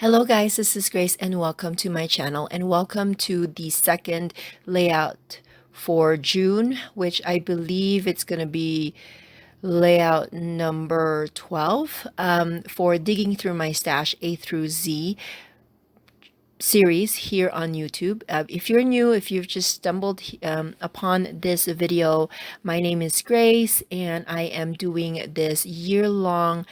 Hello guys, this is Grace and welcome to my channel and welcome to the second layout for June, which I believe it's going to be layout number 12 for digging through my stash A through Z series here on YouTube. If you're new, if you've just stumbled upon this video, my name is Grace and I am doing this year-long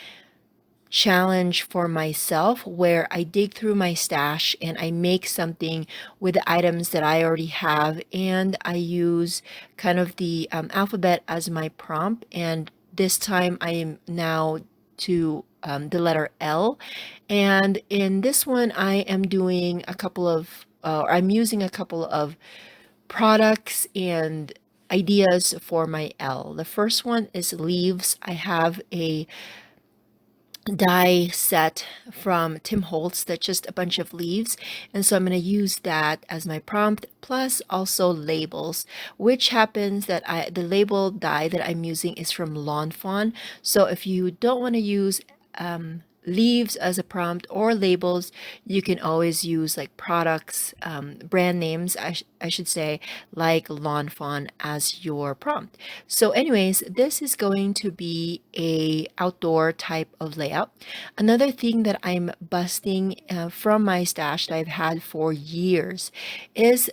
challenge for myself where I dig through my stash and I make something with the items that I already have, and I use kind of the alphabet as my prompt. And this time I am now to the letter L, and in this one I am doing a couple of I'm using a couple of products and ideas for my L. The first one is leaves. I have a die set from Tim Holtz that's just a bunch of leaves, and so I'm going to use that as my prompt, plus also labels, which happens that the label die that I'm using is from Lawn Fawn. So if you don't want to use leaves as a prompt or labels, you can always use like products, brand names, I should say, like Lawn Fawn as your prompt. So anyways, this is going to be a outdoor type of layout. Another thing that I'm busting from my stash that I've had for years is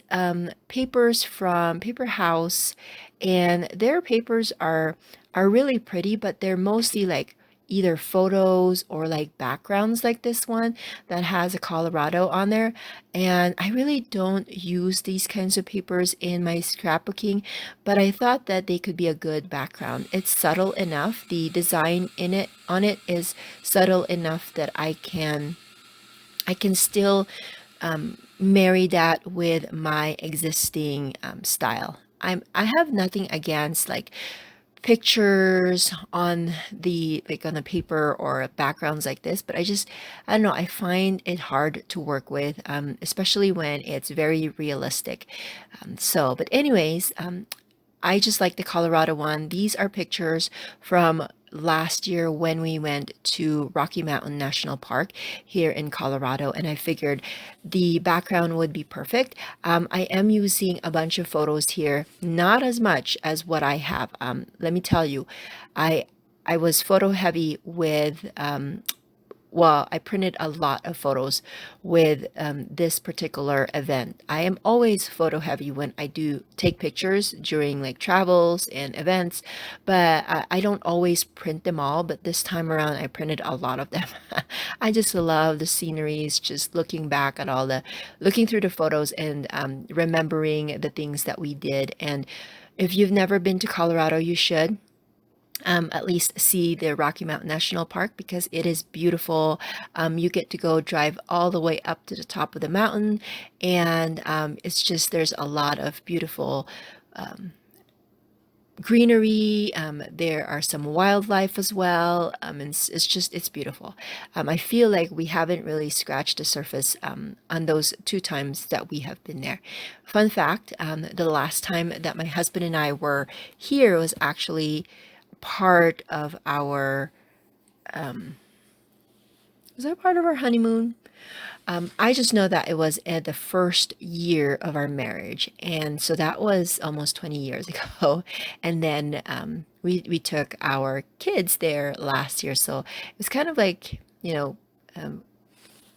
papers from Paper House, and their papers are really pretty, but they're mostly like either photos or like backgrounds like this one that has a Colorado on there. And I really don't use these kinds of papers in my scrapbooking, but I thought that they could be a good background. It's subtle enough. The design in it on it is subtle enough that I can still marry that with my existing style. I have nothing against like pictures on the paper or backgrounds like this, but I don't know, I find it hard to work with, especially when it's very realistic. But anyways, I just like the Colorado one. These are pictures from last year when we went to Rocky Mountain National Park here in Colorado, and I figured the background would be perfect. I am using a bunch of photos here, not as much as what I have. Let me tell you, I I was photo heavy with well, I printed a lot of photos with this particular event. I am always photo heavy when I do take pictures during like travels and events, but I don't always print them all. But this time around, I printed a lot of them. I just love the sceneries, just looking back at looking through the photos and remembering the things that we did. And if you've never been to Colorado, you should at least see the Rocky Mountain National Park because it is beautiful. You get to go drive all the way up to the top of the mountain, and it's just there's a lot of beautiful greenery. There are some wildlife as well, and it's beautiful. I feel like we haven't really scratched the surface on those two times that we have been there. Fun fact: the last time that my husband and I were here was actually part of our was that part of our honeymoon? I just know that it was at the first year of our marriage, and so that was almost 20 years ago. And then we took our kids there last year, so it was kind of like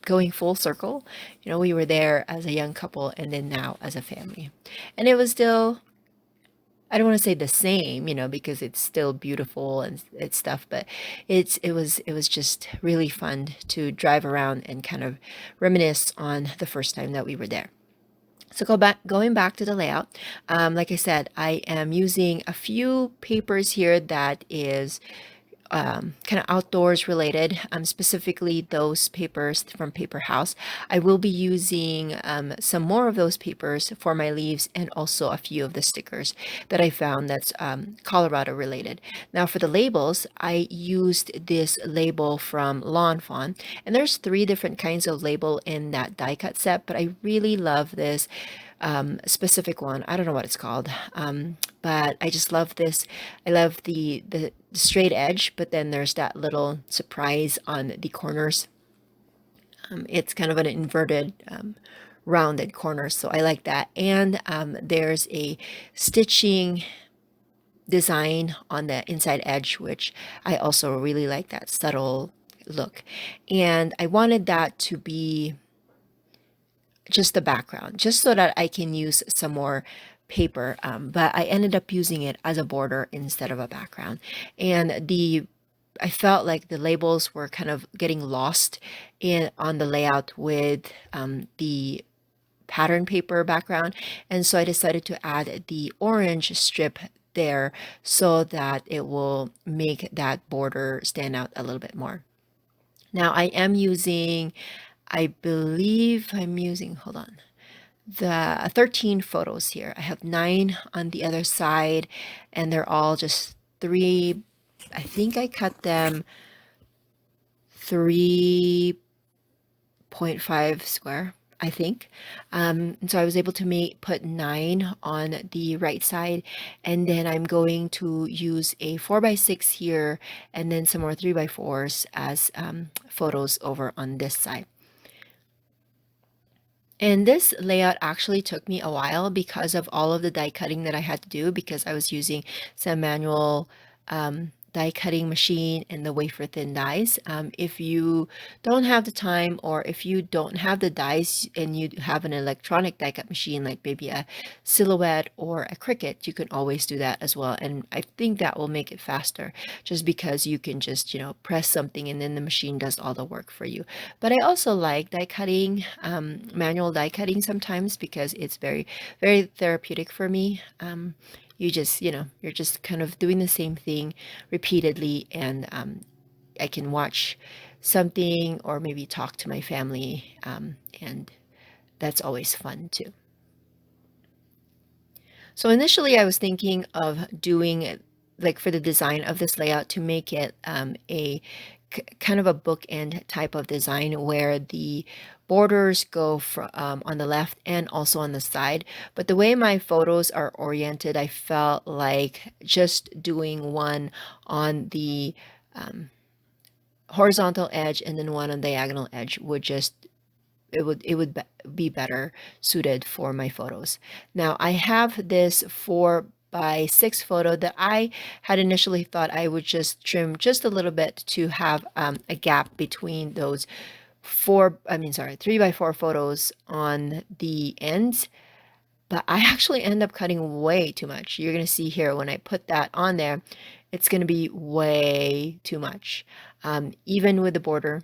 going full circle. We were there as a young couple, and then now as a family, and it was still, I don't want to say the same, because it's still beautiful and it's stuff, but it was just really fun to drive around and kind of reminisce on the first time that we were there. So going back to the layout, like I said, I am using a few papers here that is kind of outdoors related, specifically those papers from Paper House. I will be using some more of those papers for my leaves and also a few of the stickers that I found that's Colorado related. Now for the labels, I used this label from Lawn Fawn, and there's three different kinds of label in that die cut set, but I really love this specific one. I don't know what it's called, but I just love this. I love the straight edge, but then there's that little surprise on the corners. It's kind of an inverted rounded corner, so I like that. And there's a stitching design on the inside edge, which I also really like, that subtle look. And I wanted that to be just the background, just so that I can use some more paper. But I ended up using it as a border instead of a background. And I felt like the labels were kind of getting lost in on the layout with the pattern paper background. And so I decided to add the orange strip there so that it will make that border stand out a little bit more. Now I am using, I believe I'm using, hold on, the 13 photos here. I have 9 on the other side, and they're all just 3. I think I cut them 3.5 square, I think. And so I was able to put 9 on the right side, and then I'm going to use a 4x6 here, and then some more 3x4s as photos over on this side. And this layout actually took me a while because of all of the die cutting that I had to do, because I was using some manual die cutting machine and the wafer thin dies. If you don't have the time, or if you don't have the dies and you have an electronic die cut machine like maybe a Silhouette or a Cricut, you can always do that as well. And I think that will make it faster, just because you can just, press something and then the machine does all the work for you. But I also like die cutting, manual die cutting sometimes, because it's very, very therapeutic for me. You just, you're just kind of doing the same thing repeatedly, and I can watch something or maybe talk to my family, and that's always fun too. So initially I was thinking of doing, like, for the design of this layout, to make it a kind of a bookend type of design where the borders go from on the left and also on the side. But the way my photos are oriented, I felt like just doing one on the horizontal edge and then one on diagonal edge would just, be better suited for my photos. Now I have this 4x6 photo that I had initially thought I would just trim just a little bit to have a gap between those 3x4 photos on the ends. But I actually end up cutting way too much. You're going to see here when I put that on there, it's going to be way too much. Even with the border,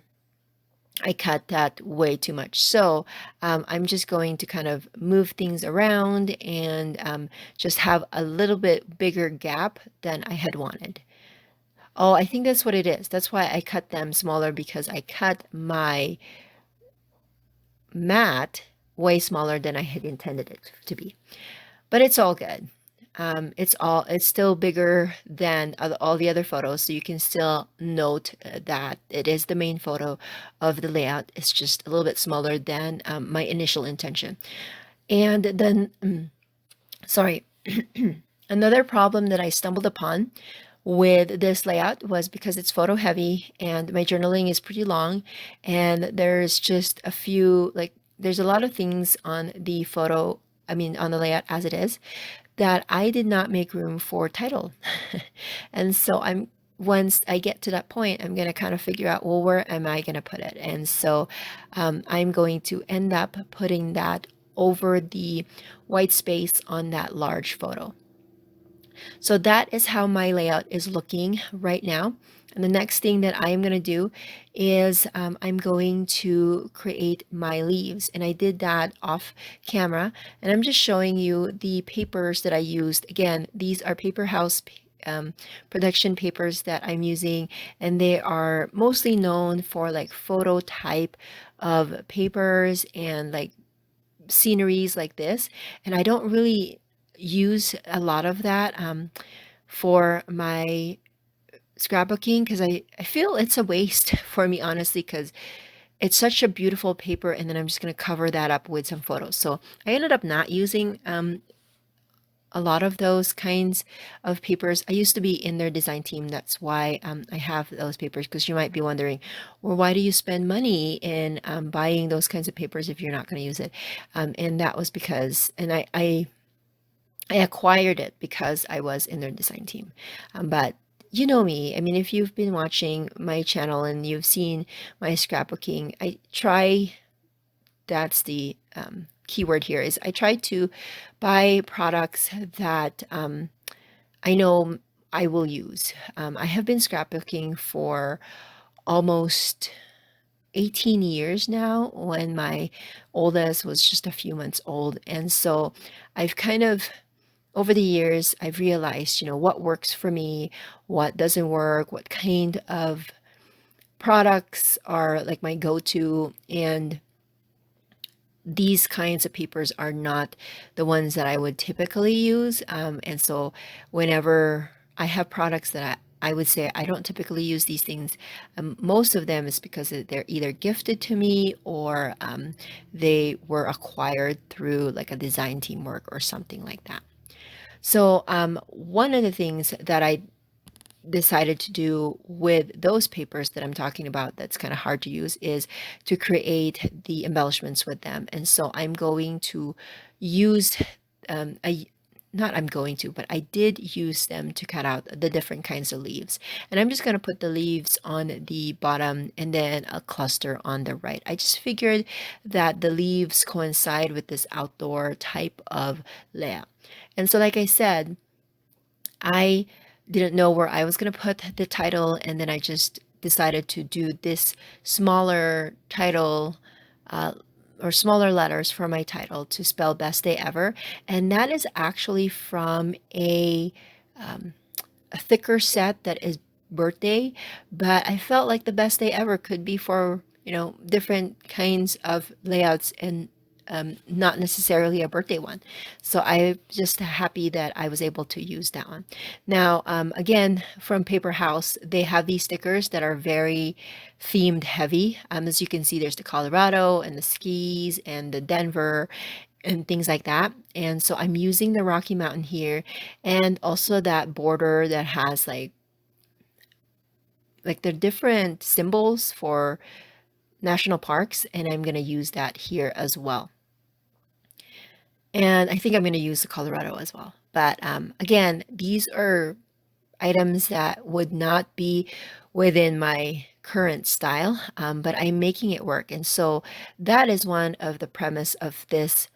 I cut that way too much. So I'm just going to kind of move things around and just have a little bit bigger gap than I had wanted. Oh, I think that's what it is. That's why I cut them smaller, because I cut my mat way smaller than I had intended it to be. But it's all good. It's still bigger than all the other photos, so you can still note that it is the main photo of the layout. It's just a little bit smaller than my initial intention. And then, sorry, another problem that I stumbled upon with this layout was because it's photo heavy and my journaling is pretty long, and there's just a few, like, there's a lot of things on the on the layout as it is, that I did not make room for title. And so once I get to that point, I'm going to kind of figure out, well, where am I going to put it? And so I'm going to end up putting that over the white space on that large photo. So that is how my layout is looking right now. And the next thing that I am going to do is I'm going to create my leaves. And I did that off camera. And I'm just showing you the papers that I used. Again, these are Paper House production papers that I'm using. And they are mostly known for like photo type of papers and like sceneries like this. And I don't really use a lot of that for my scrapbooking, because I feel it's a waste for me, honestly, because it's such a beautiful paper, and then I'm just going to cover that up with some photos. So I ended up not using a lot of those kinds of papers. I used to be in their design team. That's why I have those papers, because you might be wondering, well, why do you spend money in buying those kinds of papers if you're not going to use it? And that was because, and I acquired it because I was in their design team. But you know me, I mean, if you've been watching my channel and you've seen my scrapbooking, I try, that's the keyword here, is I try to buy products that I know I will use. I have been scrapbooking for almost 18 years now, when my oldest was just a few months old. And so I've kind of, over the years, I've realized, what works for me, what doesn't work, what kind of products are like my go-to. And these kinds of papers are not the ones that I would typically use. And so whenever I have products that I would say I don't typically use these things, most of them is because they're either gifted to me, or they were acquired through like a design team work or something like that. So one of the things that I decided to do with those papers that I'm talking about that's kind of hard to use is to create the embellishments with them. And so I'm going to use, I not I'm going to, but I did use them to cut out the different kinds of leaves. And I'm just going to put the leaves on the bottom and then a cluster on the right. I just figured that the leaves coincide with this outdoor type of layout. And so, like I said, I didn't know where I was going to put the title, and then I just decided to do this smaller title, uh, or smaller letters for my title, to spell Best Day Ever. And that is actually from um, a thicker set that is birthday, but I felt like the best day ever could be for, different kinds of layouts, and not necessarily a birthday one. So I'm just happy that I was able to use that one. Now, again, from Paper House, they have these stickers that are very themed heavy. As you can see, there's the Colorado and the skis and the Denver and things like that. And so I'm using the Rocky Mountain here, and also that border that has like the different symbols for national parks, and I'm going to use that here as well. And I think I'm going to use the Colorado as well. But again, these are items that would not be within my current style, but I'm making it work. And so that is one of the premise of this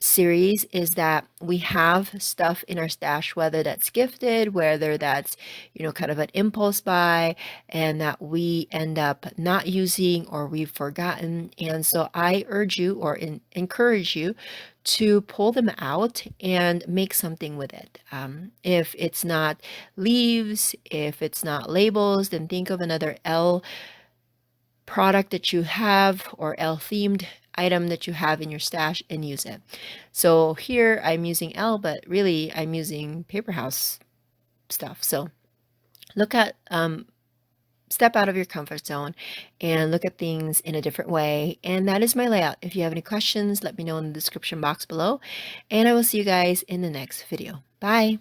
series, is that we have stuff in our stash, whether that's gifted, whether that's, kind of an impulse buy, and that we end up not using or we've forgotten. And so I urge you, or encourage you, to pull them out and make something with it. If it's not leaves, if it's not labels, then think of another L product that you have, or L themed item that you have in your stash, and use it. So here I'm using L, but really I'm using Paper House stuff. So look at, step out of your comfort zone and look at things in a different way. And that is my layout. If you have any questions, let me know in the description box below, and I will see you guys in the next video. Bye.